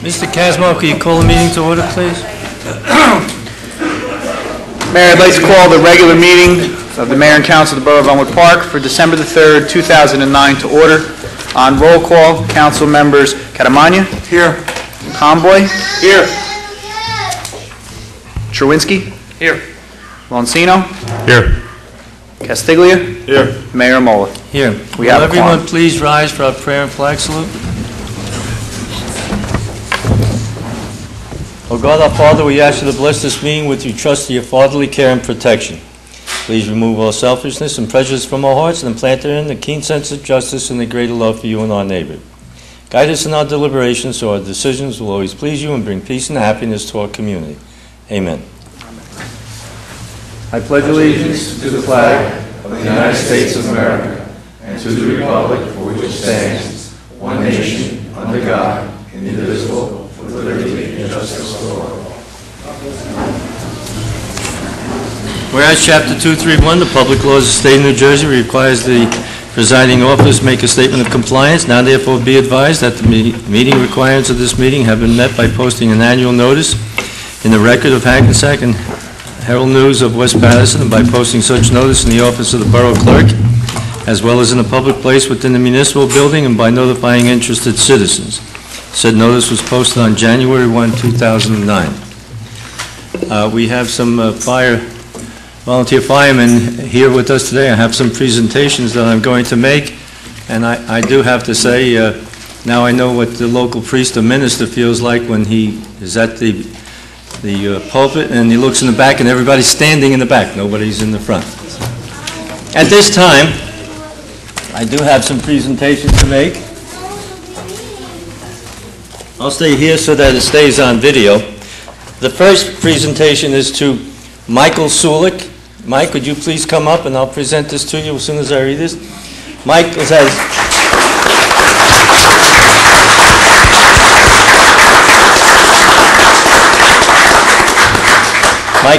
Mr. Casmo, can you call the meeting to order, please? Mayor, I'd like to call the regular meeting of the Mayor and Council of the Borough of Elmwood Park for December the 3rd, 2009 to order. On roll call, Council members Catamagna. Here. Conboy. Here. Cherwinski. Here. Lonsino. Here. Castiglia. Here. Mayor Mola. Here. We Will have a everyone quorum. please rise for our prayer and flag salute? Oh God, our Father, we ask you to bless this meeting with your trust to your fatherly care and protection. Please remove all selfishness and prejudice from our hearts and implant therein the keen sense of justice and the greater love for you and our neighbor. Guide us in our deliberations so our decisions will always please you and bring peace and happiness to our community. Amen. I pledge allegiance to the flag of the United States of America and to the republic for which it stands, one nation, under God, indivisible, with liberty and justice for all. Whereas Chapter 231, the Public Laws of the State of New Jersey requires the presiding officer make a statement of compliance, now therefore be advised that the meeting requirements of this meeting have been met by posting an annual notice in the Record of Hackensack and Herald News of West Patterson, and by posting such notice in the office of the Borough Clerk, as well as in a public place within the municipal building, and by notifying interested citizens. Said notice was posted on January 1, 2009. We have some volunteer firemen here with us today. I have some presentations that I'm going to make, and I do have to say, now I know what the local priest or minister feels like when he is at the pulpit and he looks in the back and everybody's standing in the back. Nobody's in the front. At this time, I do have some presentations to make. I'll stay here so that it stays on video. The first presentation is to Michael Sulik. Mike, would you please come up and I'll present this to you as soon as I read this. Mike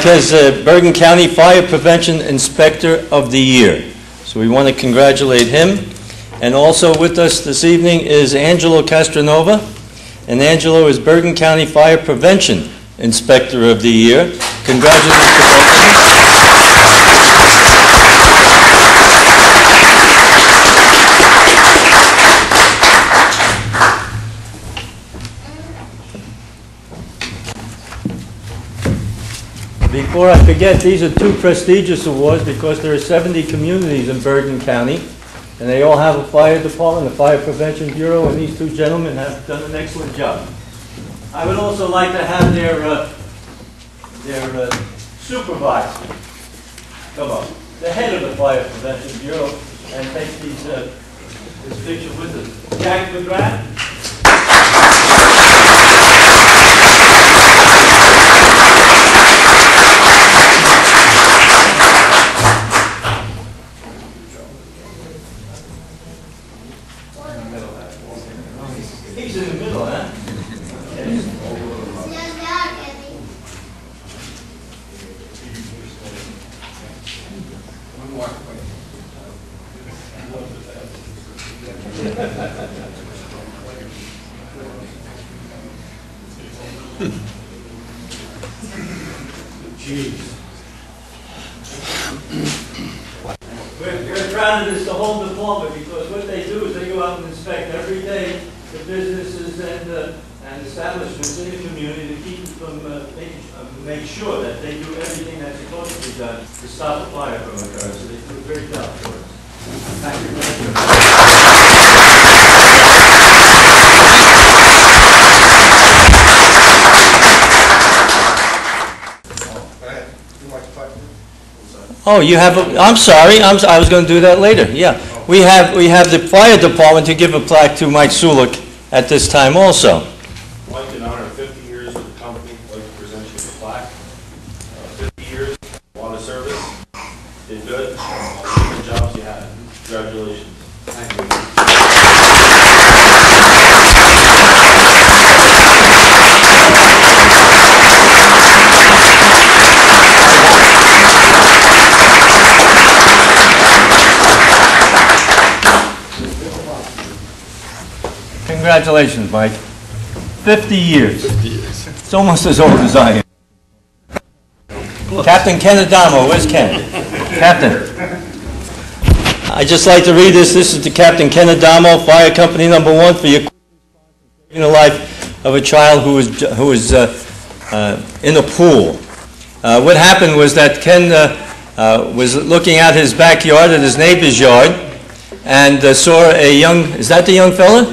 has Bergen County Fire Prevention Inspector of the Year. So we want to congratulate him. And also with us this evening is Angelo Castronova. And Angelo is Bergen County Fire Prevention Inspector of the Year. Congratulations to both of you. Before I forget, these are two prestigious awards because there are 70 communities in Bergen County, and they all have a fire department, a fire prevention bureau, and these two gentlemen have done an excellent job. I would also like to have their supervisor come up, the head of the fire prevention bureau, and take this picture with us. Jack McGrath. He's in the middle, huh? Jeez. We're proud of this, the whole department, because what they do is they go out and inspect every day the businesses and establishments in the community to keep from make sure that they do everything that's supposed to be done to stop a fire from occurring. So they do a great job for us. Thank you very much. Oh, you have a, I'm sorry, I was going to do that later, yeah. We have the fire department to give a plaque to Mike Sulik at this time also. Mike, in honor of 50 years with the company, I'd like to present you with a plaque. 50 years, a lot of service, did good, all the jobs you had. Congratulations. Thank you. Congratulations, Mike. 50 years. It's almost as old as I am. Captain Ken Adamo, where's Ken? Captain. I'd just like to read this. This is to Captain Ken Adamo, Fire Company Number 1, for your in the life of a child who was in a pool. What happened was that Ken was looking at his backyard, at his neighbor's yard, and saw a young, is that the young fella?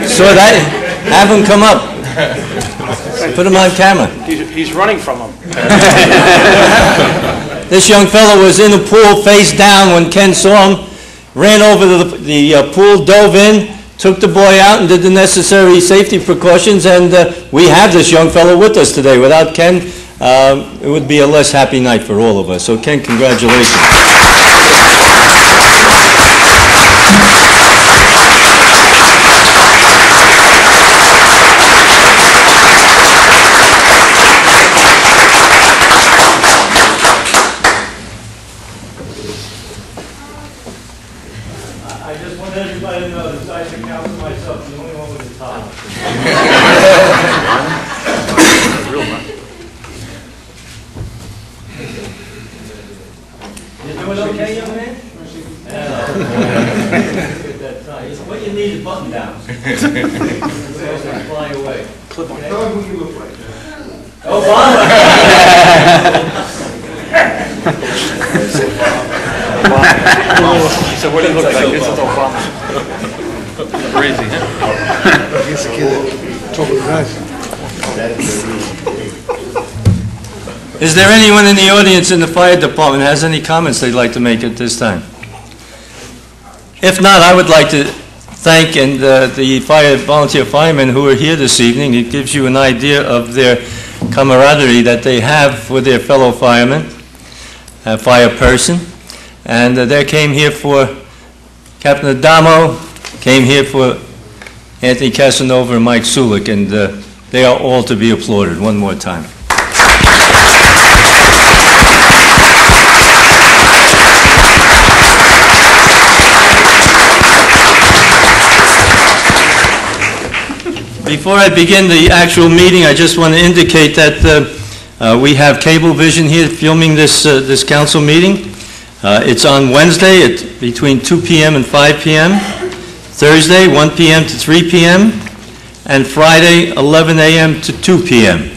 Saw that, have him come up. Put him on camera. He's running from him. This young fellow was in the pool face down when Ken saw him, ran over to the pool, dove in, took the boy out and did the necessary safety precautions, and we have this young fellow with us today. Without Ken, it would be a less happy night for all of us. So Ken, congratulations. I just want everybody to know, besides the council and myself, the only one with the top. You doing okay, young man? Look at that tie. What you need is button downs. Fly away. Tell him who you look like. Obama! So what do you look like? This is Obama. Crazy, huh? He's the kid that told me that. Is there anyone in the audience in the fire department that has any comments they'd like to make at this time? If not, I would like to thank the volunteer firemen who are here this evening. It gives you an idea of their camaraderie that they have with their fellow firemen, fire person. And they came here for Captain Adamo, came here for Anthony Casanova and Mike Sulik, and they are all to be applauded one more time. Before I begin the actual meeting, I just want to indicate that we have Cablevision here filming this council meeting. It's on Wednesday at between 2 p.m. and 5 p.m., Thursday 1 p.m. to 3 p.m., and Friday 11 a.m. to 2 p.m.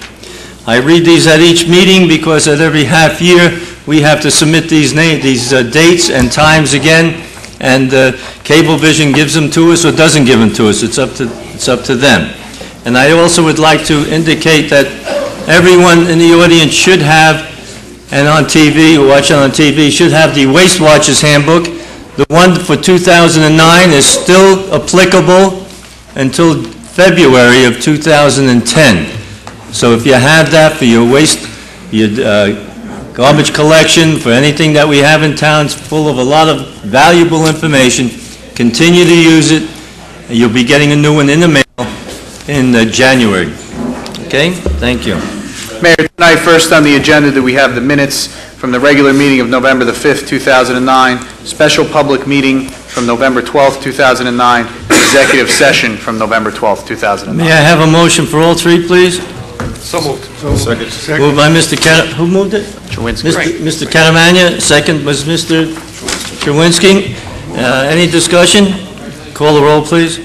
I read these at each meeting because at every half year we have to submit these dates and times again, and Cablevision gives them to us or doesn't give them to us. It's up to them. And I also would like to indicate that everyone in the audience should have, and on TV, or watching on TV, should have the Waste Watchers Handbook. The one for 2009 is still applicable until February of 2010. So if you have that for your waste, your garbage collection, for anything that we have in town, it's full of a lot of valuable information. Continue to use it. You'll be getting a new one in the mail in January. Okay? Thank you. Mayor, tonight, first on the agenda, that we have the minutes from the regular meeting of November the 5th, 2009, special public meeting from November 12th, 2009, executive session from November 12th, 2009. May I have a motion for all three, please? So moved. Second. Moved by Mr. who moved it? Chewinski. Mr. Catamagna, second was Mr. Chewinski. Any discussion? Call the roll, please.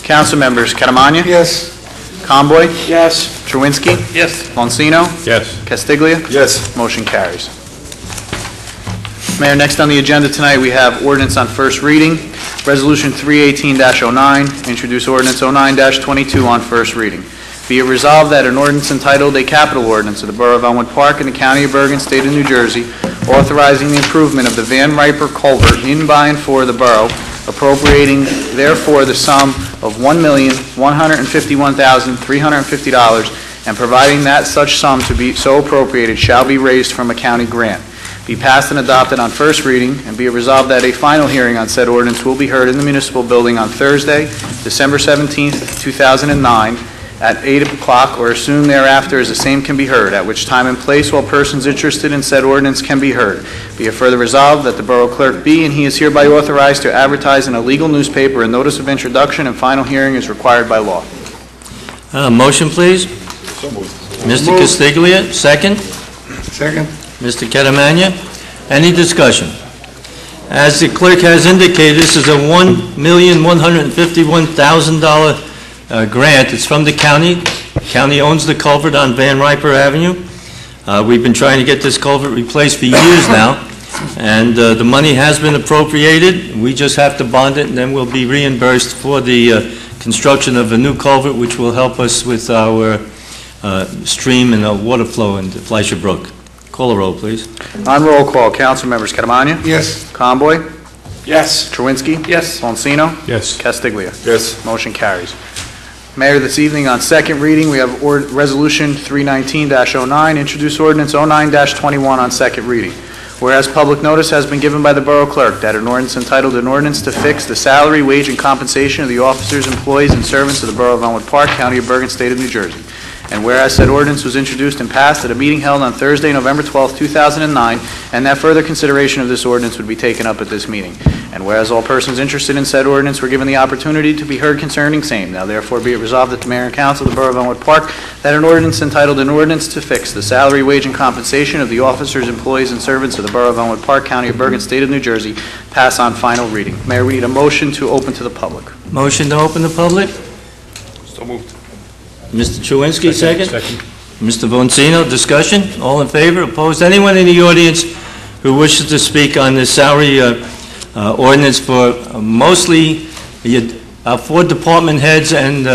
Council members Catamagna. Yes. Conboy. Yes. Chewinski. Yes. Monsino. Yes. Castiglia. Yes. Motion carries. Mayor, next on the agenda tonight, we have ordinance on first reading. Resolution 318-09, introduce ordinance 09-22 on first reading. Be it resolved that an ordinance entitled A Capital Ordinance of the Borough of Elmwood Park in the County of Bergen, State of New Jersey, authorizing the improvement of the Van Riper Culvert in, by, and for the borough, appropriating therefore the sum of $1,151,350, and providing that such sum to be so appropriated shall be raised from a county grant, be passed and adopted on first reading, and be it resolved that a final hearing on said ordinance will be heard in the municipal building on Thursday, December 17th, 2009, at 8 o'clock or as soon thereafter as the same can be heard, at which time and place all persons interested in said ordinance can be heard. Be it further resolved that the borough clerk be and he is hereby authorized to advertise in a legal newspaper a notice of introduction and final hearing is required by law. Motion, please. Mr. Castiglia, second. Second. Mr. Catamagna. Any discussion? As the clerk has indicated, this is a $1,151,000 grant. It's from the county. The county owns the culvert on Van Riper Avenue. We've been trying to get this culvert replaced for years now, and the money has been appropriated. We just have to bond it, and then we'll be reimbursed for the construction of a new culvert, which will help us with our stream and water flow in the Fleischer Brook. Call the roll, please. On roll call, council members Catamania? Yes. Conboy? Yes. Chewinski? Yes. Bonsino? Yes. Castiglia? Yes. Motion carries. Mayor, this evening on second reading, we have Resolution 319-09, introduce ordinance 09-21 on second reading. Whereas public notice has been given by the Borough Clerk that an ordinance entitled an ordinance to fix the salary, wage, and compensation of the officers, employees, and servants of the Borough of Elmwood Park, County of Bergen, State of New Jersey. And whereas said ordinance was introduced and passed at a meeting held on Thursday, November 12, 2009, and that further consideration of this ordinance would be taken up at this meeting. And whereas all persons interested in said ordinance were given the opportunity to be heard concerning same, now therefore be it resolved that the Mayor and Council of the Borough of Elmwood Park that an ordinance entitled an ordinance to fix the salary, wage, and compensation of the officers, employees, and servants of the Borough of Elmwood Park, County of Bergen, State of New Jersey, pass on final reading. Mayor, we need a motion to open to the public. Motion to open the public. So moved. Mr. Chewinski, second. Second. Mr. Boncino, discussion? All in favor? Opposed? Anyone in the audience who wishes to speak on this salary ordinance for mostly our 4 department heads and,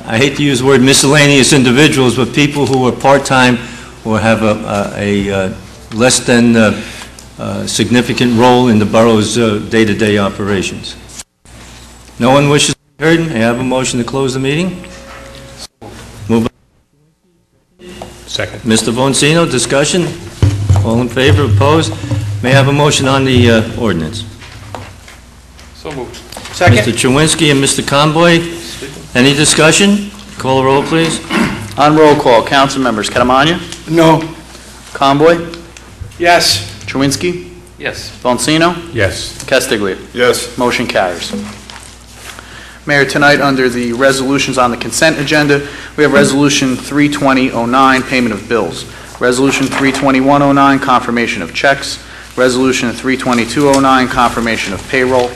I hate to use the word miscellaneous individuals, but people who are part-time or have a less than significant role in the borough's day-to-day operations? No one wishes to be heard? May I have a motion to close the meeting? Move. Second. Mr. Boncino, discussion? All in favor, opposed? May I have a motion on the ordinance? So moved. Mr. Chewinski and Mr. Conboy, any discussion? Call the roll, please. On roll call, council members Catamania? No. Conboy? Yes. Chewinski? Yes. Bonsino? Yes. Castiglia? Yes. Motion carries. Mayor, tonight, under the resolutions on the consent agenda, we have Resolution 32009, payment of bills. Resolution 32109, confirmation of checks. Resolution 32209, confirmation of payroll.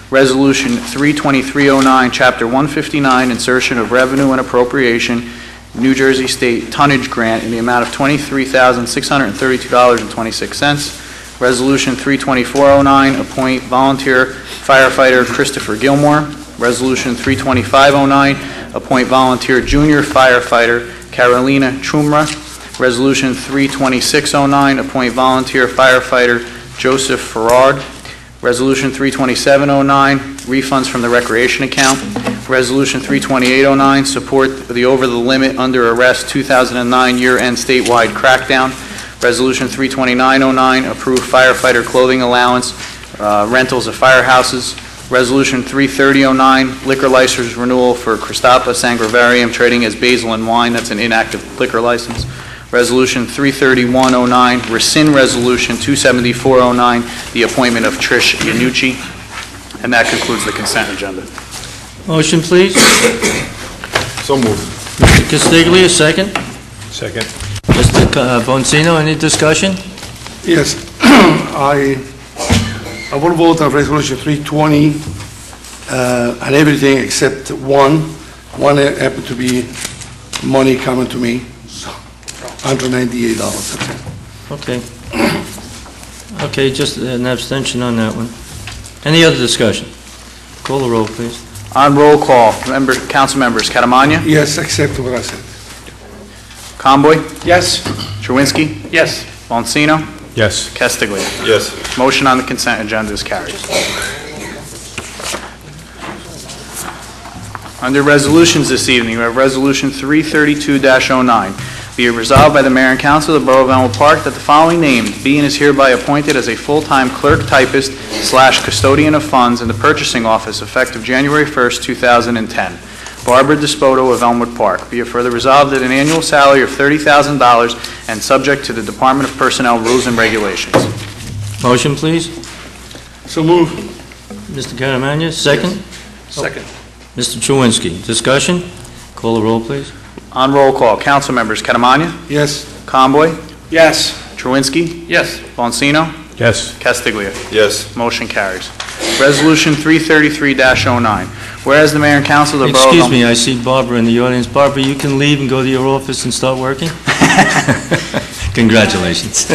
Resolution 32309, Chapter 159, insertion of revenue and appropriation, New Jersey State tonnage grant in the amount of $23,632.26. Resolution 32409, appoint volunteer firefighter Christopher Gilmore. Resolution 32509, appoint volunteer junior firefighter Carolina Chumra. Resolution 32609, appoint volunteer firefighter Joseph Farard. Resolution 32709, refunds from the recreation account. Resolution 32809, support the over-the-limit under arrest 2009 year-end statewide crackdown. Resolution 32909, approve firefighter clothing allowance, rentals of firehouses. Resolution 33009, liquor license renewal for Christoppa Sangrivarium trading as basil and wine. That's an inactive liquor license. Resolution 33109, rescind Resolution 27409, the appointment of Trish Yanucci. And that concludes the consent agenda. Motion, please. So moved. Mr. Castiglia, second. Second. Mr. Boncino, any discussion? Yes. I will vote on Resolution 320 on everything except one. One happened to be money coming to me, so $198. That's it. Okay. Okay, just an abstention on that one. Any other discussion? Call the roll, please. On roll call, council members Catamania? Yes, except what I said. Conboy? Yes. Chewinski? Yes. Bonsino? Yes. Castiglia? Yes. Motion on the consent agenda is carried. Under resolutions this evening, we have Resolution 332-09. Be it resolved by the Mayor and Council of the Borough of Elmwood Park that the following named be and is hereby appointed as a full-time clerk typist / custodian of funds in the purchasing office effective January 1st, 2010. Barbara Despoto of Elmwood Park. Be it further resolved that an annual salary of $30,000 and subject to the Department of Personnel rules and regulations. Motion, please. So move. Mr. Caramagna, second. Second. Mr. Chewinski, discussion? Call the roll, please. On roll call, council members Catamagna, Yes. Conboy, Yes. Truinski, Yes. Bonsino, Yes. Castiglia. Yes. Motion carries. Resolution 333-09, whereas the mayor and council of the Borough of... Excuse me, I see Barbara in the audience. Barbara, you can leave and go to your office and start working? Congratulations.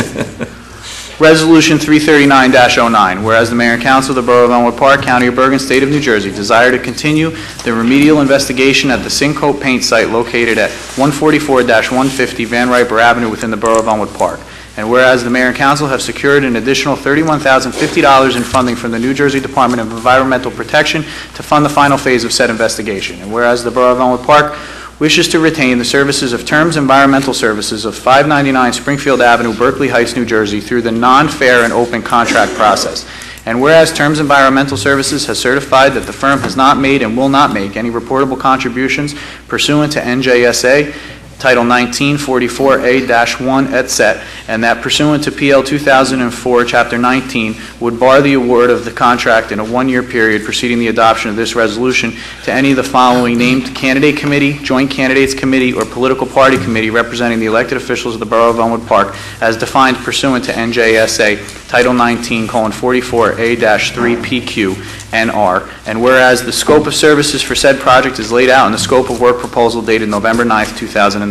Resolution 339-09, whereas the mayor and council of the Borough of Elmwood Park, County of Bergen, State of New Jersey, desire to continue the remedial investigation at the Syncope Paint site located at 144-150 Van Riper Avenue within the Borough of Elmwood Park. And whereas the mayor and council have secured an additional $31,050 in funding from the New Jersey Department of Environmental Protection to fund the final phase of said investigation. And whereas the Borough of Elmwood Park wishes to retain the services of Terms Environmental Services of 599 Springfield Avenue, Berkeley Heights, New Jersey, through the non-fair and open contract process. And whereas Terms Environmental Services has certified that the firm has not made and will not make any reportable contributions pursuant to NJSA Title 1944A-1 et set, and that pursuant to PL 2004, Chapter 19, would bar the award of the contract in a one-year period preceding the adoption of this resolution to any of the following named candidate committee, joint candidates committee, or political party committee representing the elected officials of the Borough of Elmwood Park as defined pursuant to NJSA Title 19:44A-3 PQ-NR. And whereas the scope of services for said project is laid out in the scope of work proposal dated November 9th, 2009.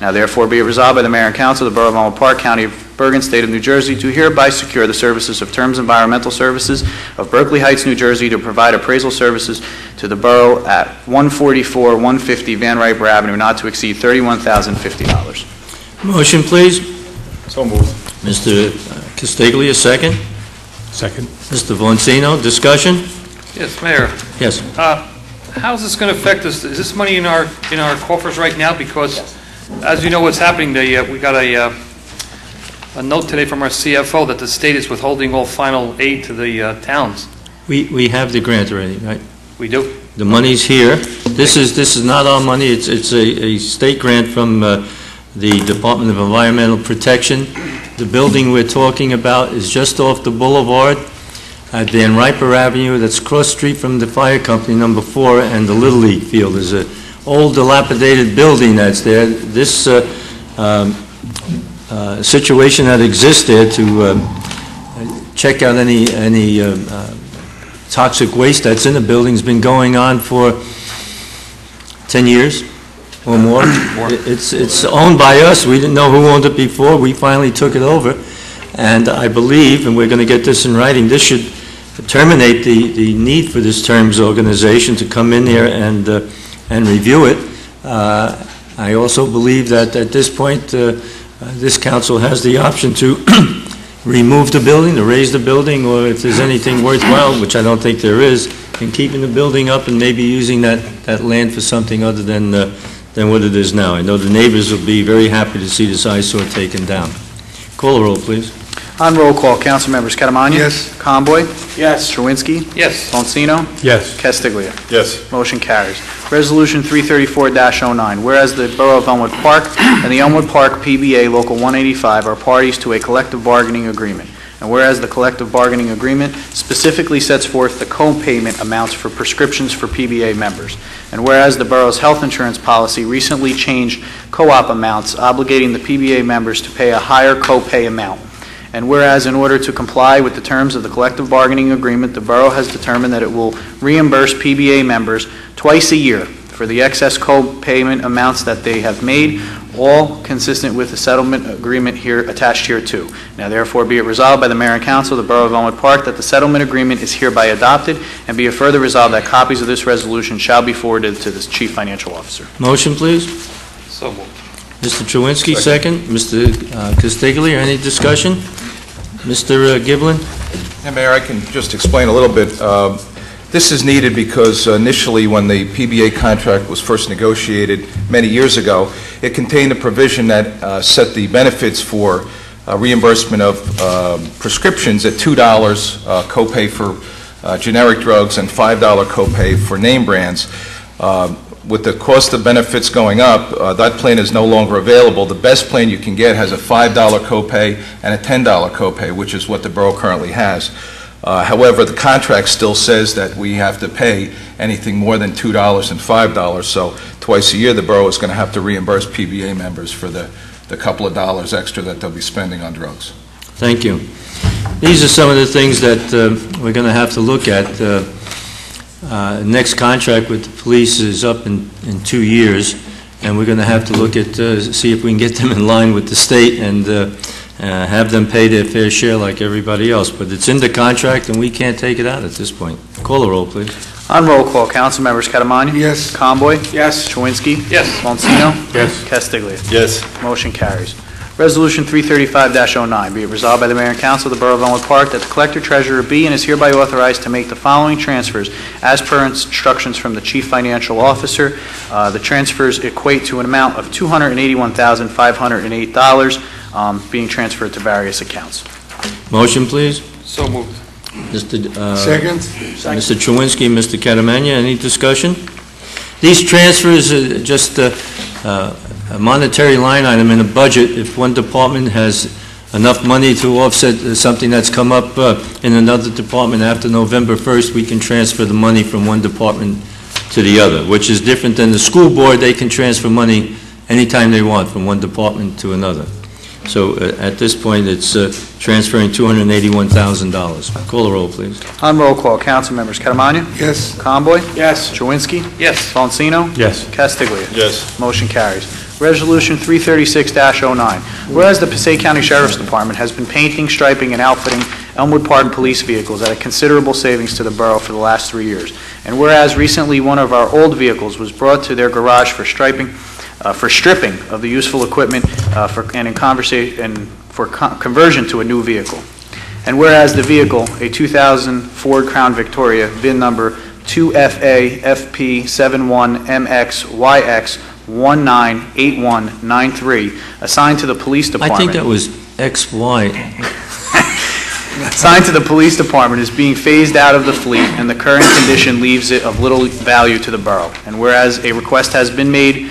Now therefore be it resolved by the Mayor and Council of the Borough of Elmwood Park, County of Bergen, State of New Jersey, to hereby secure the services of Terms Environmental Services of Berkeley Heights, New Jersey, to provide appraisal services to the borough at 144-150 Van Riper Avenue, not to exceed $31,050. Motion, please. So moved. Mr. Castiglia, second. Second. Mr. Vancino, discussion? Yes, Mayor. Yes. How is this going to affect us? Is this money in our coffers right now? Because, as you know, what's happening, we got a note today from our CFO that the state is withholding all final aid to the towns. We have the grant already, right? We do? The money's here. This is not our money. It's a state grant from the Department of Environmental Protection. The building we're talking about is just off the boulevard at Van Riper Avenue. That's cross street from the fire company, number 4, and the Little League field. There's an old dilapidated building that's there. This situation that exists there to check out any toxic waste that's in the building has been going on for 10 years or more. It's owned by us. We didn't know who owned it before. We finally took it over. And I believe, and we're going to get this in writing, this should terminate the need for this Terms organization to come in here and review it. I also believe that at this point, this council has the option to remove the building, to raise the building, or if there's anything worthwhile, which I don't think there is, in keeping the building up and maybe using that land for something other than what it is now. I know the neighbors will be very happy to see this eyesore taken down. Call the roll, please. On roll call, council members Catamagna. Yes. Conboy. Yes. Truinski. Yes. Bonsino. Yes. Castiglia. Yes. Motion carries. Resolution 334-09, whereas the Borough of Elmwood Park and the Elmwood Park PBA Local 185 are parties to a collective bargaining agreement. And whereas the collective bargaining agreement specifically sets forth the co-payment amounts for prescriptions for PBA members. And whereas the borough's health insurance policy recently changed co-op amounts, obligating the PBA members to pay a higher co-pay amount. And whereas in order to comply with the terms of the collective bargaining agreement, the borough has determined that it will reimburse PBA members twice a year for the excess co-payment amounts that they have made, all consistent with the settlement agreement here attached here too. Now therefore be it resolved by the Mayor and Council of the Borough of Elmwood Park that the settlement agreement is hereby adopted, and be it further resolved that copies of this resolution shall be forwarded to the Chief Financial Officer. Motion, please. So moved. Mr. Truinski, second. Mr. Castiglia, any discussion? Mr. Giblin? Hey, Mayor, I can just explain a little bit. This is needed because initially when the PBA contract was first negotiated many years ago, it contained a provision that set the benefits for reimbursement of prescriptions at $2 copay for generic drugs and $5 copay for name brands. With the cost of benefits going up, that plan is no longer available. The best plan you can get has a $5 copay and a $10 copay, which is what the borough currently has. However, the contract still says that we have to pay anything more than $2 and $5, so twice a year the borough is going to have to reimburse PBA members for the couple of dollars extra that they'll be spending on drugs. Thank you. These are some of the things that we're going to have to look at. Next contract with the police is up in 2 years, and we're going to have to look at, see if we can get them in line with the state and have them pay their fair share like everybody else. But it's in the contract, and we can't take it out at this point. Call the roll, please. On roll call, council members Catamani. Yes. Conboy. Yes. Chawinski. Yes. Bonsino. Yes. Castiglia. Yes. Motion carries. Resolution 335-09, be it resolved by the Mayor and Council of the Borough of Elmwood Park that the Collector Treasurer be and is hereby authorized to make the following transfers as per instructions from the Chief Financial Officer. The transfers equate to an amount of $281,508 being transferred to various accounts. Motion, please. So moved. Mr. Second? Mr. Chawinski, Mr. Catamagna, any discussion? These transfers are just a monetary line item in a budget. If one department has enough money to offset something that's come up in another department after November 1st, we can transfer the money from one department to the other, which is different than the school board. They can transfer money anytime they want from one department to another. So at this point, it's transferring $281,000. Call the roll, please. On roll call, council members Catamani. Yes. Conboy. Yes. Chawinski. Yes. Bonsino. Yes. Castiglia. Yes. Motion carries. Resolution 336-09, whereas the Passaic County Sheriff's Department has been painting, striping, and outfitting Elmwood Park police vehicles at a considerable savings to the borough for the last 3 years, and whereas recently one of our old vehicles was brought to their garage for stripping of the useful equipment for conversion to a new vehicle, and whereas the vehicle, a 2000 Ford Crown Victoria, VIN number 2FA-FP71MXYX 198193, assigned to the police I department. think that was XY. Assigned to the police department is being phased out of the fleet, and the current condition leaves it of little value to the borough. And whereas a request has been made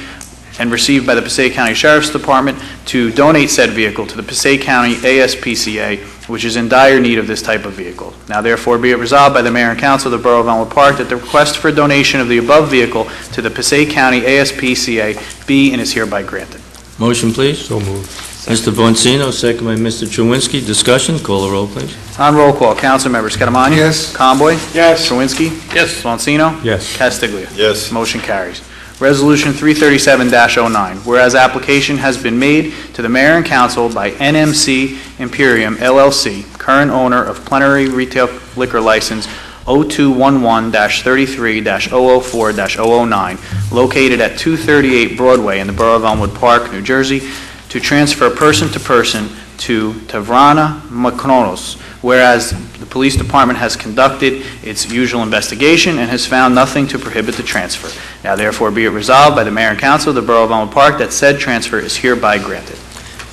and received by the Passaic County Sheriff's Department to donate said vehicle to the Passaic County ASPCA, which is in dire need of this type of vehicle. Now therefore be it resolved by the Mayor and Council of the Borough of Elmwood Park that the request for donation of the above vehicle to the Passaic County ASPCA be and is hereby granted. Motion, please. So moved. Mr. Bonsino, second by Mr. Chawinski. Discussion. Call the roll, please. On roll call, council members Catamani. Yes. Conboy. Yes. Chawinski. Yes. Bonsino. Yes. Castiglia. Yes. Motion carries. Resolution 337-09, whereas application has been made to the Mayor and Council by NMC Imperium LLC, current owner of Plenary Retail Liquor License 0211-33-004-009, located at 238 Broadway in the Borough of Elmwood Park, New Jersey, to transfer person-to-person to Tavrana Makronos, whereas the police department has conducted its usual investigation and has found nothing to prohibit the transfer. Now therefore be it resolved by the Mayor and Council of the Borough of Elmwood Park that said transfer is hereby granted.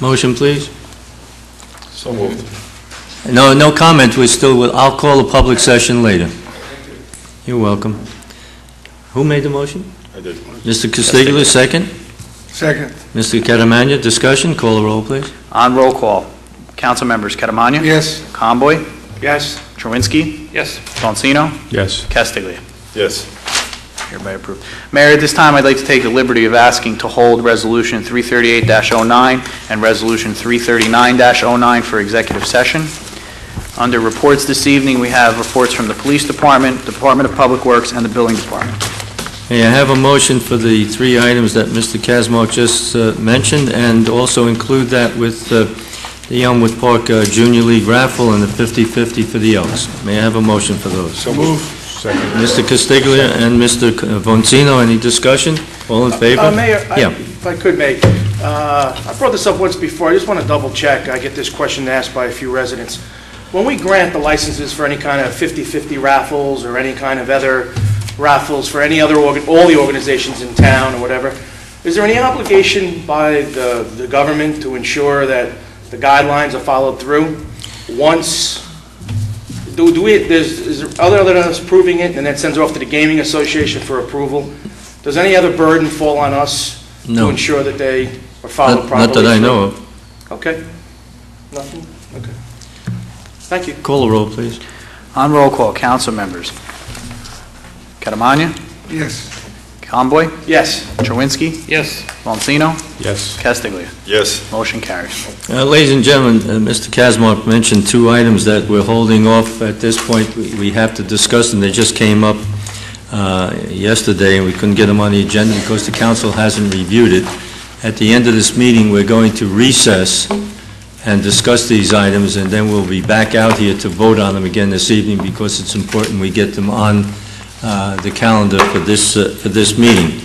Motion, please. So moved. No comment. I'll call a public session later. You're welcome. Who made the motion? I did. Mr. Castiglia, second. Second? Mr. Catamagna, discussion. Call the roll, please. On roll call, council members Catamagna. Yes. Conboy. Yes. Chawinski. Yes. Bonsino. Yes. Castiglia. Yes. Hereby approved. Mayor, at this time, I'd like to take the liberty of asking to hold Resolution 338-09 and Resolution 339-09 for executive session. Under reports this evening, we have reports from the Police Department, Department of Public Works, and the Building Department. May I have a motion for the 3 items that Mr. Kazmark just mentioned, and also include that with the Elmwood Park Junior League raffle and the 50-50 for the Elks. May I have a motion for those? So moved. Second. Mr. Castiglia and Mr. Bonsino, any discussion? All in favor? Mayor, Yeah. if I could, I brought this up once before. I just want to double check. I get this question asked by a few residents. When we grant the licenses for any kind of 50-50 raffles or any kind of other raffles for any other, all the organizations in town or whatever, is there any obligation by the government to ensure that the guidelines are followed through? Once, is there other than us proving it and then sends it off to the Gaming Association for approval? Does any other burden fall on us No. to ensure that they are followed properly? Not that I know of. Okay. Nothing? Okay. Thank you. Call the roll, please. On roll call, council members. Catamania? Yes. Conboy? Yes. Chernowinski? Yes. Lonsino? Yes. Castiglia? Yes. Motion carries. Ladies and gentlemen, Mr. Kazmark mentioned two items that we're holding off at this point. We have to discuss them. They just came up yesterday, and we couldn't get them on the agenda because the council hasn't reviewed it. At the end of this meeting, we're going to recess and discuss these items, and then we'll be back out here to vote on them again this evening because it's important we get them on the calendar for this meeting.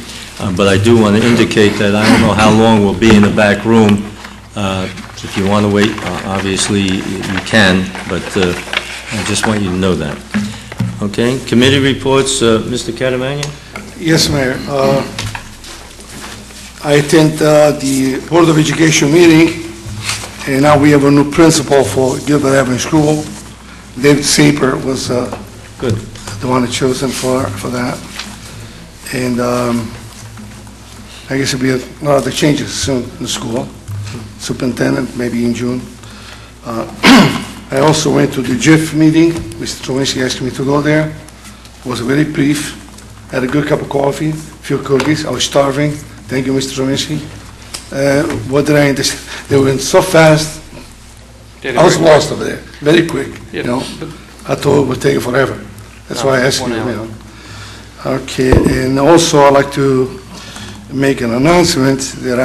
But I do want to indicate that I don't know how long we'll be in the back room. If you want to wait, obviously you can, but I just want you to know that. Okay, committee reports, Mr. Catamagna? Yes, Mayor. I attend the Board of Education meeting, and now we have a new principal for Gilbert Avenue School. David Saper was Good. the one chosen for that. And I guess there'll be a lot of the changes soon in the school. Superintendent, maybe in June. I also went to the GIF meeting. Mr. Chernowinski asked me to go there. It was very brief. Had a good cup of coffee, a few cookies. I was starving. Thank you, Mr. Chernowinski. What did I understand? They went so fast. I was lost over there, very quick, you know. I thought it would take forever. That's why I asked you, you know. Okay, and also I'd like to make an announcement that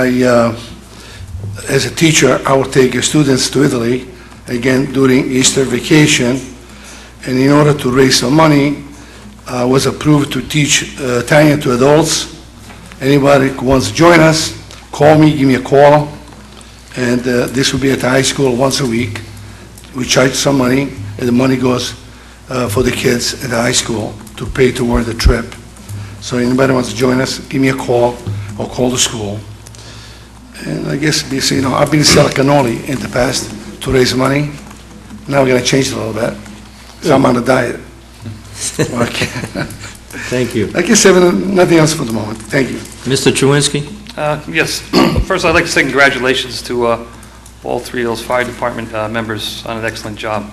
as a teacher, I will take students to Italy, again, during Easter vacation. And in order to raise some money, I was approved to teach Italian to adults. Anybody who wants to join us, call me, give me a call. And this will be at the high school once a week. We charge some money, and the money goes for the kids at the high school to pay toward the trip. So anybody wants to join us, give me a call or call the school. And I guess, you know, I've been selling cannoli in the past to raise money. Now we're going to change it a little bit. So I'm on a diet. Okay. Thank you. I guess nothing else for the moment. Thank you. Mr. Chernowinski? Yes. First, I'd like to say congratulations to all three of those fire department members on an excellent job.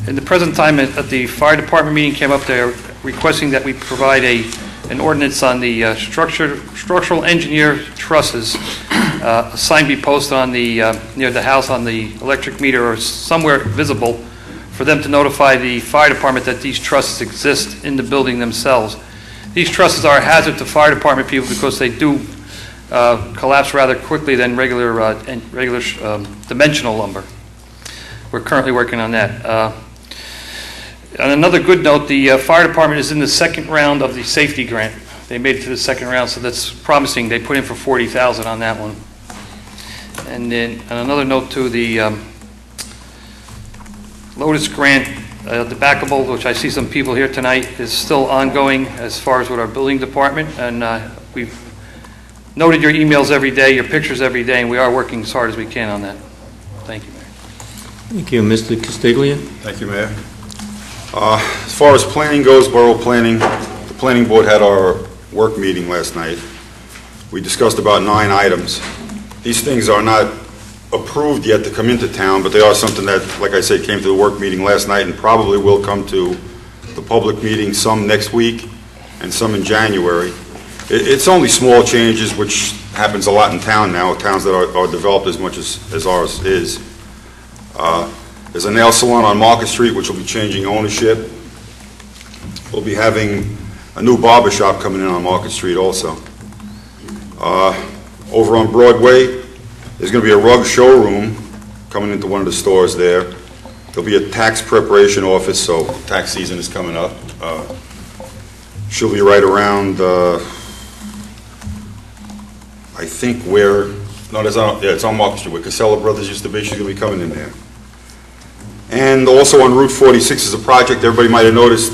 In the present time, at the fire department meeting came up there requesting that we provide an ordinance on the structural engineer trusses. A sign be posted on near the house on the electric meter or somewhere visible for them to notify the fire department that these trusses exist in the building themselves. These trusses are a hazard to fire department people because they do collapse rather quickly than regular dimensional lumber. We're currently working on that. On another good note, the fire department is in the second round of the safety grant. They made it to the second round, so that's promising. They put in for $40,000 on that one. And then on another note too, the Lotus grant, the backable, which I see some people here tonight, is still ongoing as far as with our building department, and we've noted your emails every day, your pictures every day, and we are working as hard as we can on that. Thank you, Mayor. Thank you. Mr. Castiglia? Thank you, Mayor. As far as planning goes, borough planning, the planning board had our work meeting last night. We discussed about 9 items. These things are not approved yet to come into town, but they are something that, like I said, came to the work meeting last night and probably will come to the public meeting, some next week and some in January. It's only small changes, which happens a lot in town now, towns that are developed as much as ours is. There's a nail salon on Market Street, which will be changing ownership. We'll be having a new barber shop coming in on Market Street also. Over on Broadway, there's going to be a rug showroom coming into one of the stores there. There'll be a tax preparation office, so tax season is coming up. She'll be right around, I think where, no, it's on Market Street, where Casella Brothers used to be. She's going to be coming in there. And also on Route 46 is a project everybody might have noticed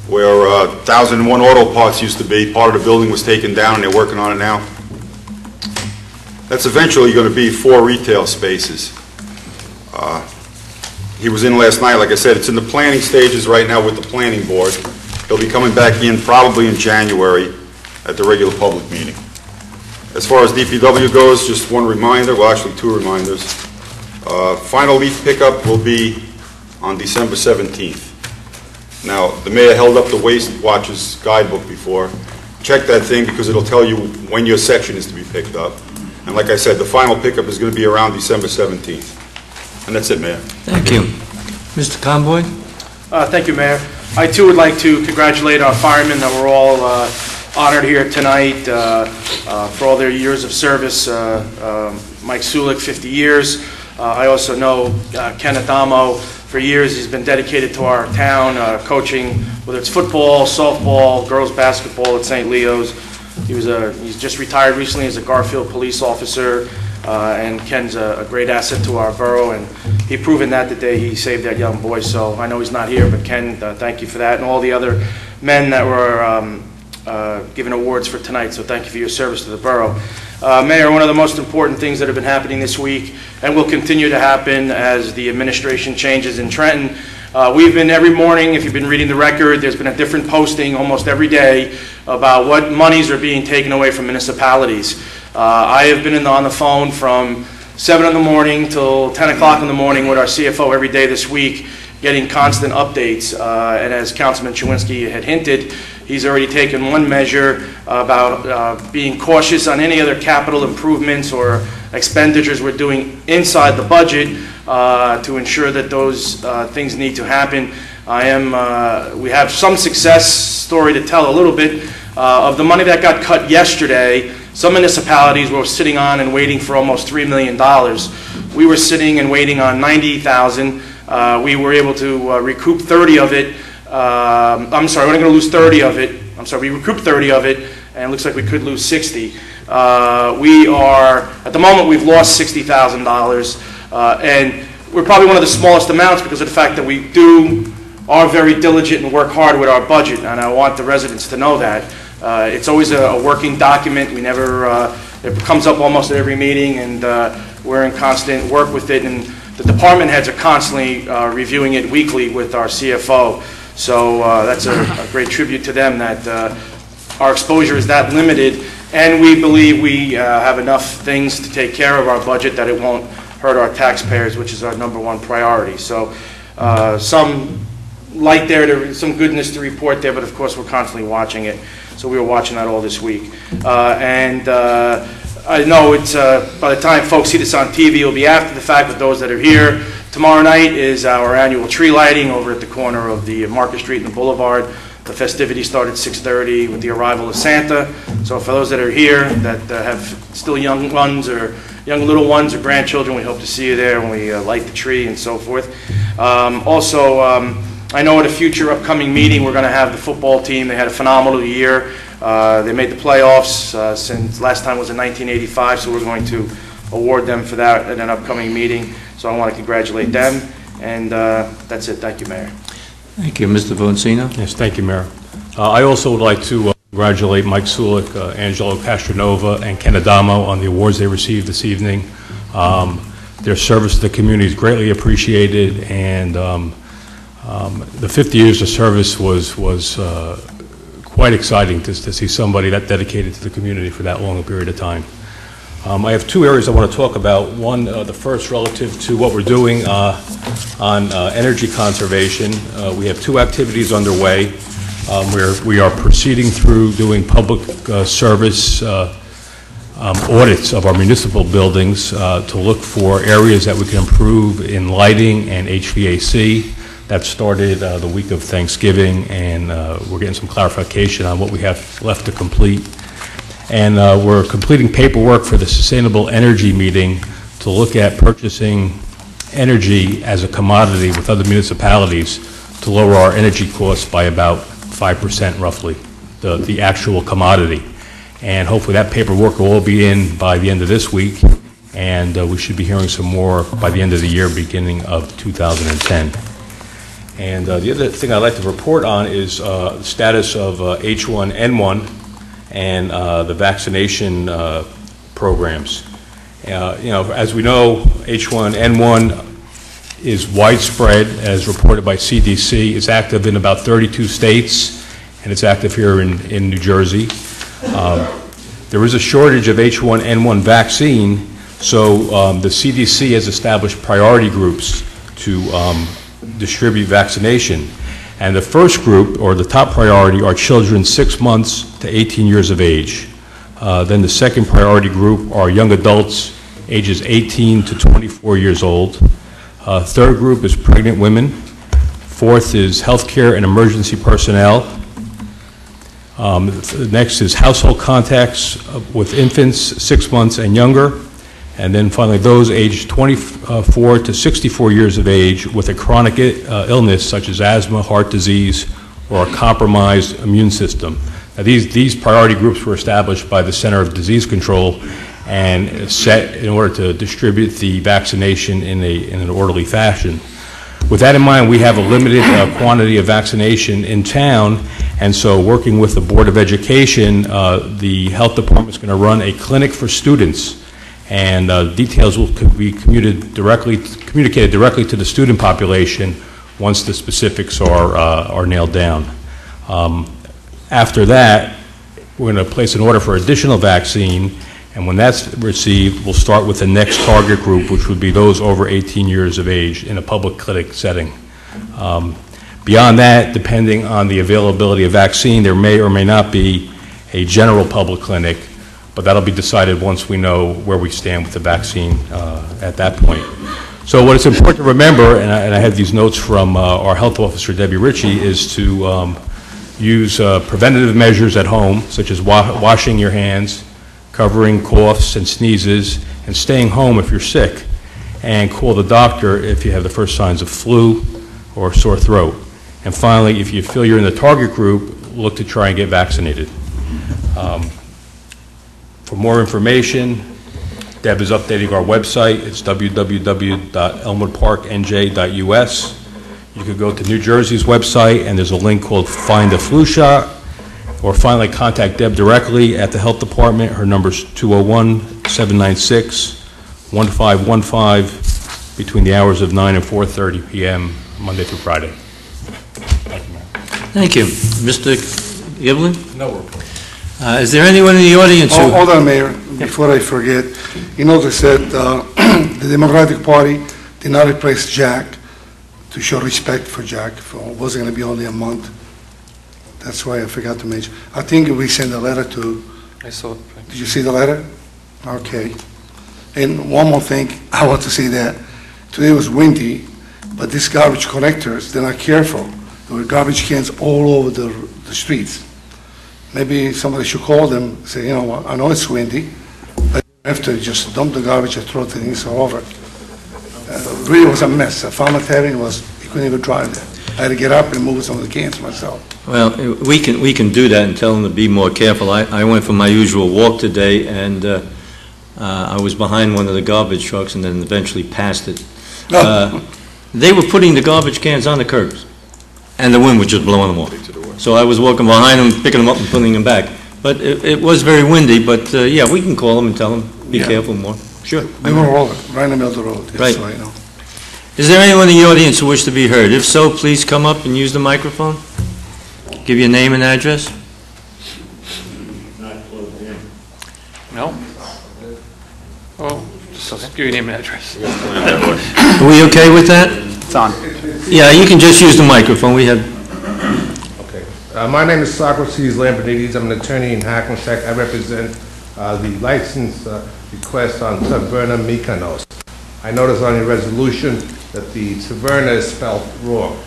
where 1001 Auto Parts used to be. Part of the building was taken down and they're working on it now. That's eventually going to be 4 retail spaces. He was in last night. Like I said, it's in the planning stages right now with the planning board. He'll be coming back in probably in January at the regular public meeting. As far as DPW goes, just one reminder, well actually 2 reminders. Final leaf pickup will be on December 17th. Now, the mayor held up the Waste Watchers guidebook before. Check that thing because it'll tell you when your section is to be picked up. And like I said, the final pickup is going to be around December 17th. And that's it, Mayor. Thank you. Mr. Conboy? Thank you, Mayor. I too would like to congratulate our firemen that were all honored here tonight for all their years of service. Mike Sulik, 50 years. I also know Ken Adamo. For years, he's been dedicated to our town, coaching, whether it's football, softball, girls basketball at St. Leo's. He's just retired recently as a Garfield police officer, and Ken's a great asset to our borough, and he proven that the day he saved that young boy. So I know he's not here, but Ken, thank you for that, and all the other men that were given awards for tonight. So thank you for your service to the borough. Mayor, one of the most important things that have been happening this week and will continue to happen as the administration changes in Trenton, we've been every morning, if you've been reading the record, there's been a different posting almost every day about what monies are being taken away from municipalities. I have been on the phone from 7 in the morning till 10 o'clock in the morning with our CFO every day this week, getting constant updates. And as Councilman Chewinski had hinted, he's already taken one measure about being cautious on any other capital improvements or expenditures we're doing inside the budget to ensure that those things need to happen. We have some success story to tell a little bit of the money that got cut yesterday. Some municipalities were sitting on and waiting for almost $3 million. We were sitting and waiting on $90,000. We were able to recoup 30 of it. I'm sorry, we're going to lose 30 of it. I'm sorry, we recouped 30 of it, and it looks like we could lose 60. We are, at the moment, we've lost $60,000, and we're probably one of the smallest amounts because of the fact that we are very diligent and work hard with our budget, and I want the residents to know that. It's always a working document. We never, it comes up almost at every meeting, and we're in constant work with it, and the department heads are constantly reviewing it weekly with our CFO. So that's a great tribute to them that our exposure is that limited, and we believe we have enough things to take care of our budget that it won't hurt our taxpayers, which is our #1 priority. So some light there, some goodness to report there, but of course we're constantly watching it. So we were watching that all this week. I know it's by the time folks see this on TV, it'll be after the fact with those that are here. Tomorrow night is our annual tree lighting over at the corner of the Market Street and the Boulevard. The festivities start at 6:30 with the arrival of Santa. So for those that are here that have still young ones or young little ones or grandchildren, we hope to see you there when we light the tree and so forth. I know at a future upcoming meeting we're going to have the football team. They had a phenomenal year. They made the playoffs since last time was in 1985, so we're going to award them for that at an upcoming meeting. So I want to congratulate them, and that's it. Thank you, Mayor. Thank you. Mr. Boncino? Yes, thank you, Mayor. I also would like to congratulate Mike Sulik, Angelo Castronova, and Ken Adamo on the awards they received this evening. Their service to the community is greatly appreciated, and the 50 years of service was quite exciting to see somebody that dedicated to the community for that long a period of time. I have two areas I want to talk about. One, the first relative to what we're doing on energy conservation. We have two activities underway where we are proceeding through doing public service audits of our municipal buildings to look for areas that we can improve in lighting and HVAC. That started the week of Thanksgiving, and we're getting some clarification on what we have left to complete. And we're completing paperwork for the Sustainable Energy meeting to look at purchasing energy as a commodity with other municipalities to lower our energy costs by about 5% roughly, the actual commodity. And hopefully that paperwork will all be in by the end of this week, and we should be hearing some more by the end of the year, beginning of 2010. And the other thing I'd like to report on is the status of H1N1 and the vaccination programs. As we know, H1N1 is widespread, as reported by CDC. It's active in about 32 states, and it's active here in New Jersey. There is a shortage of H1N1 vaccine, so the CDC has established priority groups to distribute vaccination. And the first group, or the top priority, are children 6 months to 18 years of age. Then the second priority group are young adults ages 18 to 24 years old. Third group is pregnant women. Fourth is healthcare and emergency personnel. Next is household contacts with infants 6 months and younger. And then finally, those aged 24 to 64 years of age with a chronic illness such as asthma, heart disease, or a compromised immune system. Now, these priority groups were established by the Center of Disease Control and set in order to distribute the vaccination in an orderly fashion. With that in mind, we have a limited quantity of vaccination in town, and so working with the Board of Education, the Health Department is going to run a clinic for students, and details will be communicated directly to the student population once the specifics are nailed down. After that, we're going to place an order for additional vaccine, and when that's received, we'll start with the next target group, which would be those over 18 years of age in a public clinic setting. Beyond that, depending on the availability of vaccine, there may or may not be a general public clinic, but that'll be decided once we know where we stand with the vaccine at that point. So what is important to remember, and I have these notes from our health officer, Debbie Ritchie, is to use preventative measures at home, such as washing your hands, covering coughs and sneezes, and staying home if you're sick, and call the doctor if you have the first signs of flu or sore throat. And finally, if you feel you're in the target group, look to try and get vaccinated. For more information, Deb is updating our website. It's www.elmwoodparknj.us. You could go to New Jersey's website, and there's a link called Find a Flu Shot. Or finally, contact Deb directly at the Health Department. Her number's 201-796-1515 between the hours of 9 and 4:30 p.m. Monday through Friday. Thank you, Mayor. Thank you. Mr. Giblin? No report. Is there anyone in the audience who... Hold on, Mayor, before I forget. You notice that the Democratic Party did not replace Jack to show respect for Jack. It wasn't going to be only a month. That's why I forgot to mention. I think we sent a letter to... I saw it. Did you see the letter? Okay. And one more thing, I want to say that today was windy, but these garbage collectors, they're not careful. There were garbage cans all over the streets. Maybe somebody should call them, say, you know what, I know it's windy, but you have to just dump the garbage and throw things all over. Really was a mess. A farmer's hearing was, he couldn't even drive there. I had to get up and move some of the cans myself. Well, we can do that and tell them to be more careful. I went for my usual walk today, and I was behind one of the garbage trucks and then eventually passed it. They were putting the garbage cans on the curbs, and the wind was just blowing them off. So I was walking behind them, picking them up and putting them back. But it was very windy, but yeah, we can call them and tell them, be careful more. Sure. They were all right in the middle of the road. Right. So, you know. Is there anyone in the audience who wishes to be heard? If so, please come up and use the microphone. Give your name and address. No? Oh, just give your name and address. Are we okay with that? It's on. Yeah, you can just use the microphone. We have... Okay. My name is Socrates Lambrinides. I'm an attorney in Hackensack. I represent the license request on Taverna Mykonos. I noticed on your resolution that the Taverna is spelled wrong.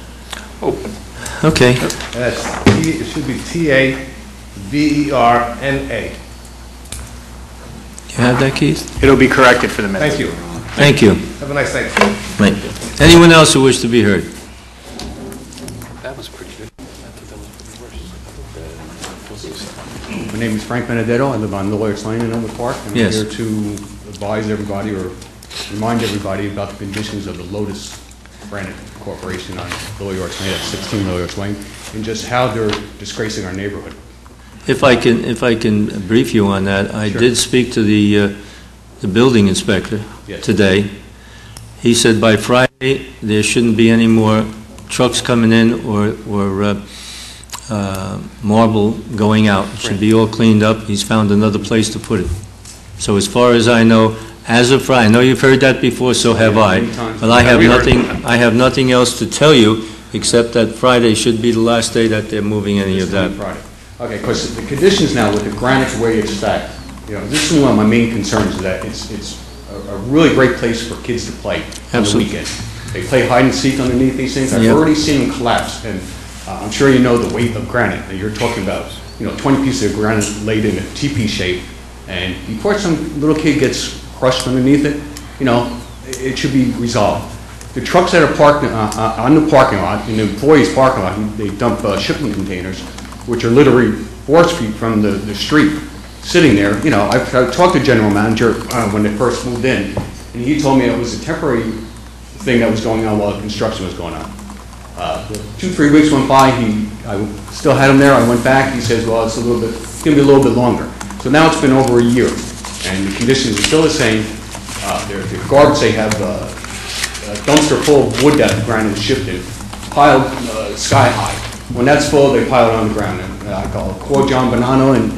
Oh. Okay. It should be T-A-V-E-R-N-A. You have that, Keith? It'll be corrected for the minutes. Thank you. Thank you. Have a nice day. Right. Anyone else who wishes to be heard? That was pretty good. My name is Frank Benedetto. I live on Lawyers Lane in Elmwood Park. And Yes. I'm here to advise everybody or remind everybody about the conditions of the Lotus Granite Corporation on Lawyers Lane, at 16 Lawyers Lane, and just how they're disgracing our neighborhood. If I can brief you on that, I Sure. did speak to the building inspector Yes. today. He said by Friday, there shouldn't be any more trucks coming in or marble going out. It should be all cleaned up. He's found another place to put it. So as far as I know, As of Friday, I know you've heard that before, so have I. But I have nothing else to tell you, except that Friday should be the last day that they're moving any of that. Friday. Okay, because the conditions now with the granite way it's stacked, this is one of my main concerns, is that it's a really great place for kids to play on the weekend. They play hide and seek underneath these things. I've already seen them collapse, and I'm sure you know the weight of granite that you're talking about. 20 pieces of granite laid in a teepee shape, and before some little kid gets crushed underneath it, it should be resolved. The trucks that are parked on the parking lot, in the employees' parking lot, they dump shipping containers, which are literally 4 feet from the street, sitting there. I've talked to the general manager when they first moved in, and he told me it was a temporary thing that was going on while the construction was going on. 2-3 weeks went by, I still had him there, I went back, he says, well, it's going to be a little bit longer. So now it's been over a year, and the conditions are still the same. The garbage, they have a dumpster full of wood that the granite was shipped in, piled sky high. When that's full, they pile it on the ground, and I call John Bonanno, and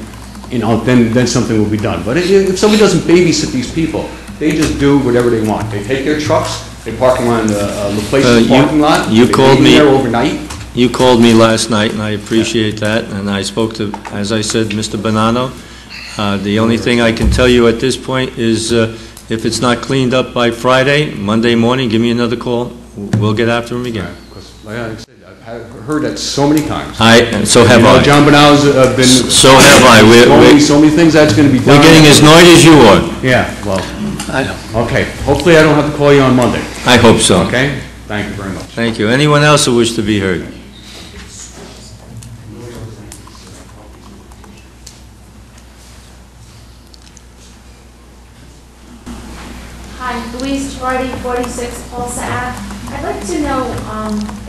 then something will be done. But if somebody doesn't babysit these people, they just do whatever they want. They take their trucks, they park them on the LaPlace's parking lot. You called me there overnight. You called me last night, and I appreciate that. And I spoke to, as I said, Mr. Bonanno. The only thing I can tell you at this point is, if it's not cleaned up by Friday, Monday morning, give me another call. We'll get after him again. Because, like I said, I've heard that so many times. So have I. John Bonanno's been. So have I. So many things that's going to be done. We're getting as annoyed as you are. Yeah. Well. I know. Okay, hopefully I don't have to call you on Monday. I hope so. Okay? Thank you very much. Thank you. Anyone else who wish to be heard? Hi, Louise Girardi, 46 Tulsa Ave. I'd like to know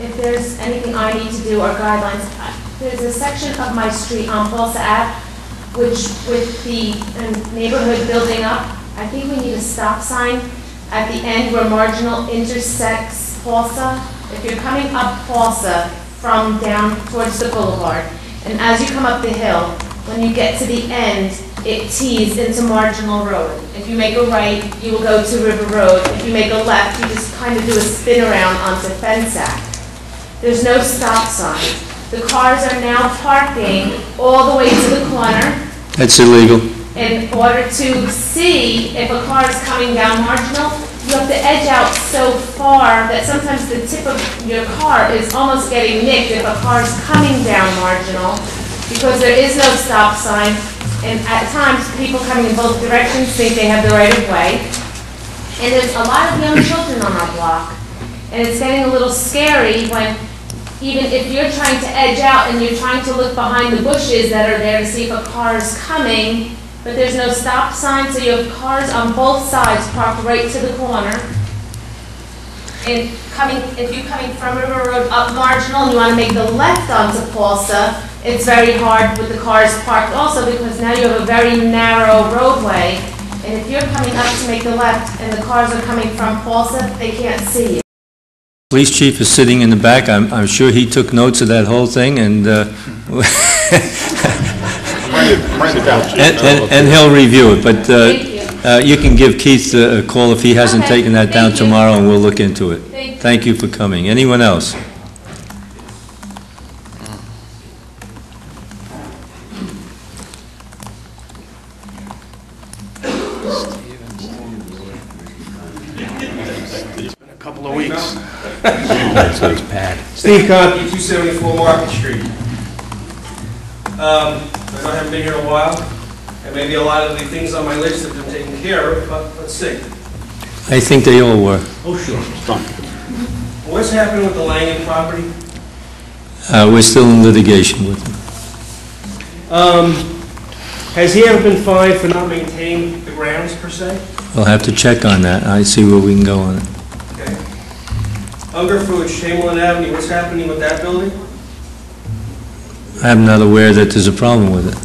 if there's anything I need to do or guidelines. There's a section of my street on Tulsa Ave, which with the neighborhood building up, I think we need a stop sign at the end where Marginal intersects Tulsa. If you're coming up Tulsa from down towards the boulevard, and as you come up the hill, when you get to the end, it tees into Marginal Road. If you make a right, you will go to River Road. If you make a left, you just kind of do a spin around onto Fensack. There's no stop sign. The cars are now parking all the way to the corner. That's illegal. In order to see if a car is coming down Marginal, you have to edge out so far that sometimes the tip of your car is almost getting nicked if a car is coming down Marginal, because there is no stop sign, and at times people coming in both directions think they have the right of way. And there's a lot of young children on our block, and it's getting a little scary when even if you're trying to edge out and you're trying to look behind the bushes that are there to see if a car is coming, but there's no stop sign, so you have cars on both sides parked right to the corner. And if you're coming from River Road up Marginal and you want to make the left onto Tulsa, it's very hard with the cars parked also, because now you have a very narrow roadway. And if you're coming up to make the left and the cars are coming from Tulsa, they can't see you. Police chief is sitting in the back. I'm sure he took notes of that whole thing, and and he'll review it. But you can give Keith a call if he hasn't taken that down tomorrow, and we'll look into it. Thank you for coming. Anyone else? Couple of weeks. Steve Conti, 274 Market Street. I haven't been here in a while, and maybe a lot of the things on my list have been taken care of, but let's see. I think they all were. Oh, sure. What's happening with the Langen property? We're still in litigation with them. Has he ever been fined for not maintaining the grounds, per se? We'll have to check on that. I see where we can go on it. Okay. Hungerford, Chamberlain Avenue, what's happening with that building? I'm not aware that there's a problem with it.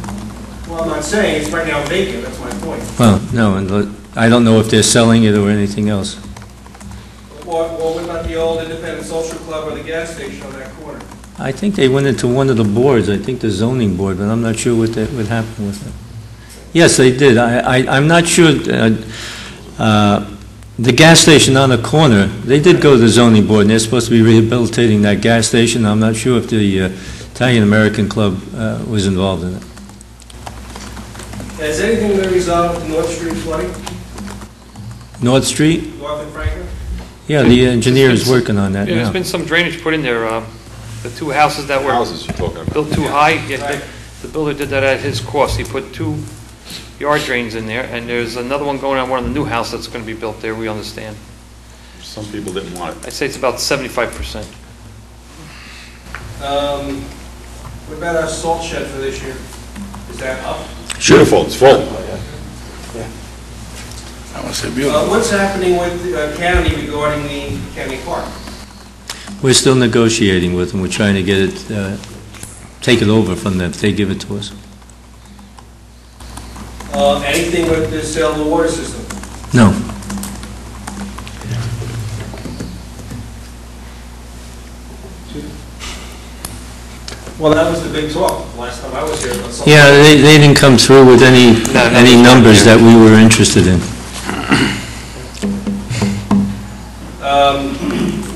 Well, I'm not saying it's right now vacant, that's my point. Well, no, and I don't know if they're selling it or anything else. Well, what about the old Independent Social Club or the gas station on that corner? I think they went into one of the boards, I think the zoning board, but I'm not sure what happened with it. Yes, they did. I'm not sure. The gas station on the corner, they did go to the zoning board, and they're supposed to be rehabilitating that gas station. I'm not sure if the Italian-American Club was involved in it. Has anything been resolved with the North Street flooding, North Street? North and Franklin? Yeah, the engineer is working on that Yeah, there's now. been some drainage put in there. The two houses that were Houses you're talking about. built too high, yeah, the builder did that at his cost. He put 2 yard drains in there, and there's another one going on one of the new houses that's going to be built there, we understand. Some people didn't want it. I'd say it's about 75%. What about our salt shed for this year? Is that up? Beautiful, it's full. I want to say beautiful. What's happening with the county regarding the county park? We're still negotiating with them. We're trying to get it, take it over from them if they give it to us. Anything with the sale of the water system? No. Well, that was the big talk last time I was here. About something. Yeah, they didn't come through with any numbers that we were interested in.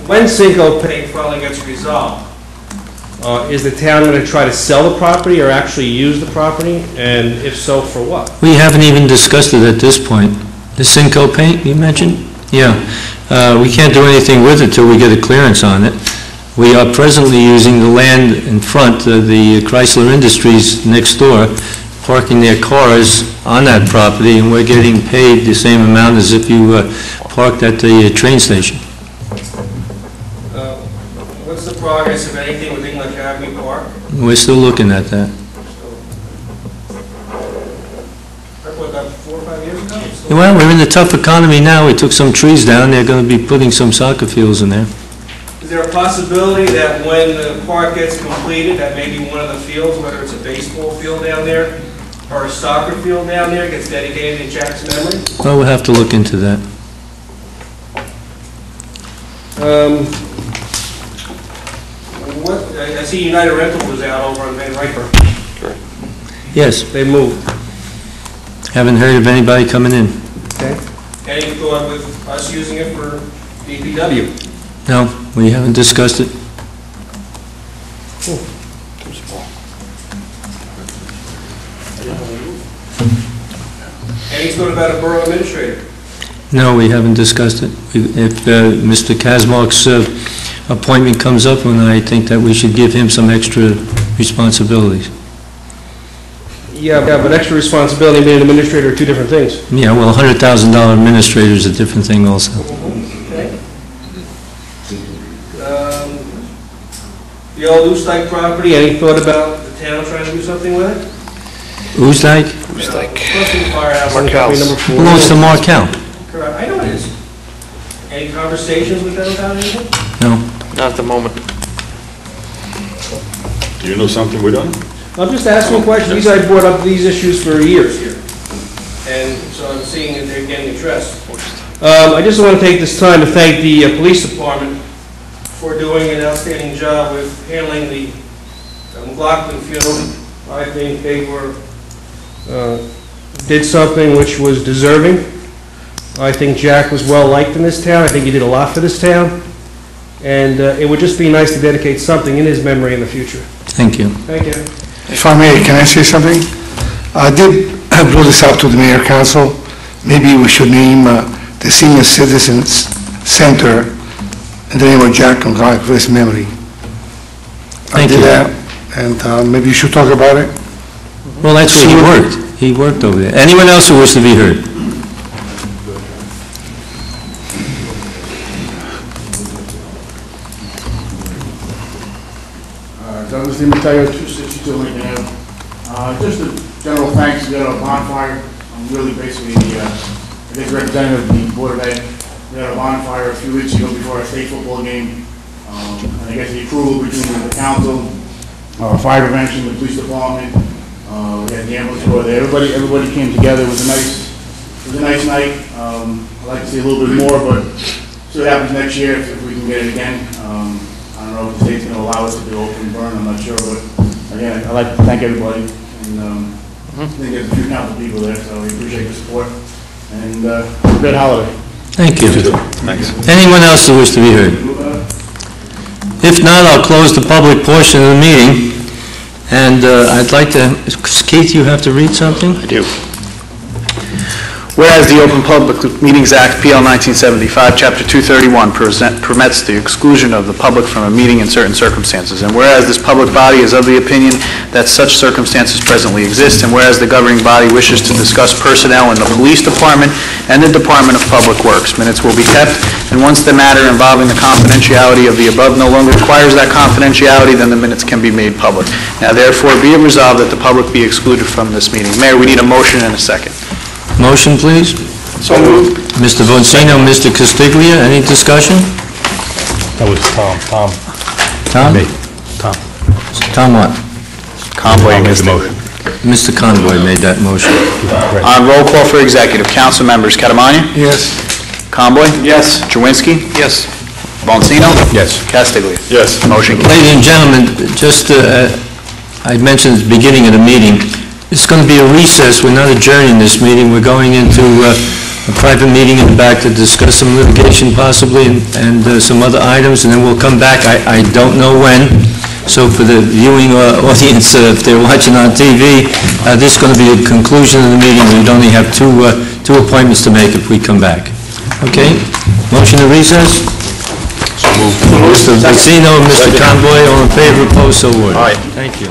When Cinco Pay finally gets resolved, Is the town going to try to sell the property or actually use the property? And if so, for what? We haven't even discussed it at this point. The Cinco paint you mentioned? Yeah. We can't do anything with it till we get a clearance on it. We are presently using the land in front of the Chrysler Industries next door, parking their cars on that property, and we're getting paid the same amount as if you parked at the train station. what's the progress, if anything, with England Academy Park? We're still looking at that. What, about 4 or 5 years ago? Still- Well, we're in a tough economy now. We took some trees down. They're going to be putting some soccer fields in there. Is there a possibility that when the park gets completed, that maybe one of the fields, whether it's a baseball field down there or a soccer field down there, gets dedicated in Jack's memory? Well, we'll have to look into that. What, I see United Rental was out over on Van Riper. Yes, They moved. haven't heard of anybody coming in. Any thought with us using it for DPW? No, we haven't discussed it. Any thought about a borough administrator? No, we haven't discussed it. If Mr. Kazmark's appointment comes up, and I think that we should give him some extra responsibilities. Yeah, but extra responsibility and being an administrator are two different things. Yeah, well, $100,000 administrator is a different thing also. The old Oostdike property, any thought about the town trying to do something with it? Oostdike Close to the firehouse. Number 4. belongs to Markel. Correct, I know it is. Any conversations with them about anything? No. Not at the moment. Do you know something we don't? I'm just asking questions. These guys brought up these issues for years here. And so I'm seeing that they're getting addressed. I just want to take this time to thank the police department for doing an outstanding job with handling the McLaughlin funeral. I think they did something which was deserving. I think Jack was well-liked in this town. I think he did a lot for this town. And it would just be nice to dedicate something in his memory in the future. Thank you. Thank you. If I may, can I say something? I did blow this up to the mayor council. Maybe we should name the Senior Citizens Center in the name of Jack McLaughlin for his memory. I Thank did you. that, and maybe you should talk about it. Well, that's where he worked. He worked over there. Anyone else who wishes to be heard? Douglas DiMatteo, 262 Lincoln Ave. Just a general thanks, we had a bonfire. I'm really basically the, I think representative of the Board of Ed. We had a bonfire a few weeks ago before our state football game. And I guess the approval between the council, fire prevention, the police department, we had the ambulance corps there. Everybody came together. It was a nice night. I'd like to see a little bit more, but see what happens next year if we can get it again. I don't know if the state's going to allow us to do open burn, I'm not sure, but again, I'd like to thank everybody, and I think there's a few council people there, so we appreciate the support. and good holiday. Thank you. Anyone else who wish to be heard? If not, I'll close the public portion of the meeting, and I'd like to, Keith, you have to read something? I do. Whereas the Open Public Meetings Act, PL 1975, Chapter 231, permits the exclusion of the public from a meeting in certain circumstances, and whereas this public body is of the opinion that such circumstances presently exist, and whereas the governing body wishes to discuss personnel in the Police Department and the Department of Public Works, minutes will be kept, and once the matter involving the confidentiality of the above no longer requires that confidentiality, then the minutes can be made public. Now therefore be it resolved that the public be excluded from this meeting. Mayor, we need a motion and a second. Motion, please. So moved. Mr. Boncino, Mr. Castiglia, any discussion? That was Tom. Tom? Me. Tom. Tom what? Convoy made the motion. Mr. Conboy made that motion. On roll call for executive, council members Catamani? Yes. Conboy? Yes. Jawinski? Yes. Boncino? Yes. Castiglia? Yes. Motion carries. Ladies and gentlemen, just, I mentioned at the beginning of the meeting, it's going to be a recess. We're not adjourning this meeting. We're going into a private meeting in the back to discuss some litigation possibly and some other items, and then we'll come back. I don't know when. So for the viewing audience, if they're watching on TV, this is going to be the conclusion of the meeting. We'd only have two appointments to make if we come back. Okay? Motion to recess? So moved. Mr. Vecino, Mr. Conboy, all in favor, opposed, so ordered. Aye. Thank you.